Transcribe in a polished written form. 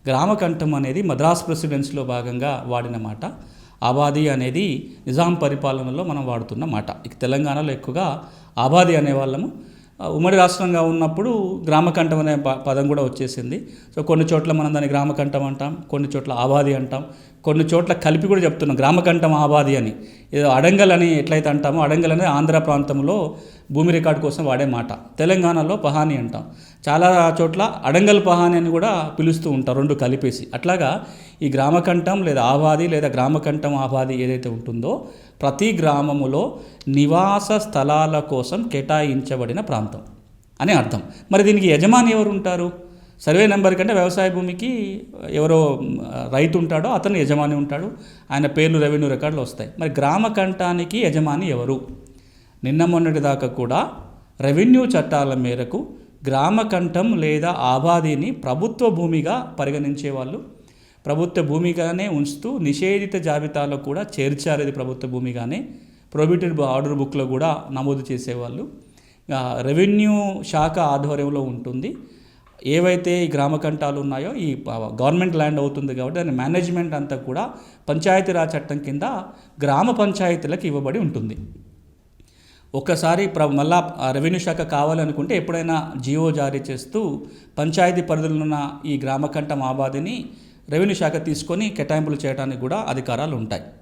గ్రామకంఠం అనేది మద్రాస్ ప్రెసిడెన్సీలో భాగంగా వాడిన మాట. ఆబాది అనేది నిజాం పరిపాలనలో మనం వాడుతున్న మాట. ఇక తెలంగాణలో ఎక్కువగా ఆబాది అనేవాళ్ళము. ఉమ్మడి రాష్ట్రంగా ఉన్నప్పుడు గ్రామకంఠం అనే పదం కూడా వచ్చేసింది. సో కొన్ని చోట్ల మనం దాన్ని గ్రామకంఠం అంటాం, కొన్ని చోట్ల ఆబాది అంటాం, కొన్ని చోట్ల కలిపి కూడా చెప్తున్నాం గ్రామకంఠం ఆబాది అని. ఏదో అడంగల్ అని ఎట్లయితే అంటామో, అడంగల్ అనేది ఆంధ్ర ప్రాంతంలో భూమి రికార్డు కోసం వాడే మాట. తెలంగాణలో పహాని అంటాం. చాలా చోట్ల అడంగల్ పహాని అని కూడా పిలుస్తూ ఉంటారు, రెండు కలిపేసి. అట్లాగా ఈ గ్రామకంఠం లేదా ఆబాది లేదా గ్రామకంఠం ఆబాది ఏదైతే ఉంటుందో ప్రతి గ్రామములో నివాస స్థలాల కోసం కేటాయించబడిన ప్రాంతం అని అర్థం. మరి దీనికి యజమాని ఎవరు ఉంటారు? సర్వే నెంబర్ కంటే వ్యవసాయ భూమికి ఎవరో రైతు ఉంటాడో అతను యజమాని ఉంటాడు, ఆయన పేర్లు రెవెన్యూ రికార్డులు వస్తాయి. మరి గ్రామకంఠానికి యజమాని ఎవరు? నిన్న మొన్నటి దాకా కూడా రెవెన్యూ చట్టాల మేరకు గ్రామకంఠం లేదా ఆబాదీని ప్రభుత్వ భూమిగా పరిగణించేవాళ్ళు. ప్రభుత్వ భూమిగానే ఉంచుతూ నిషేధిత జాబితాలో కూడా చేర్చారు. ఇది ప్రభుత్వ భూమిగానే ప్రొహిబిటెడ్ ఆర్డర్ బుక్లో కూడా నమోదు చేసేవాళ్ళు. రెవెన్యూ శాఖ ఆధ్వర్యంలో ఉంటుంది. ఏవైతే ఈ గ్రామకంఠాలు ఉన్నాయో ఈ గవర్నమెంట్ ల్యాండ్ అవుతుంది కాబట్టి దాని మేనేజ్మెంట్ అంతా కూడా పంచాయతీరాజ్ చట్టం కింద గ్రామ పంచాయతీలకు ఇవ్వబడి ఉంటుంది. ఒక్కసారి మళ్ళా రెవెన్యూ శాఖ కావాలనుకుంటే ఎప్పుడైనా జియో జారీ చేస్తూ పంచాయతీ పరిధిలో ఉన్న ఈ గ్రామకంఠం ఆబాదిని రెవెన్యూ శాఖ తీసుకొని కేటాయింపులు చేయడానికి కూడా అధికారాలు ఉంటాయి.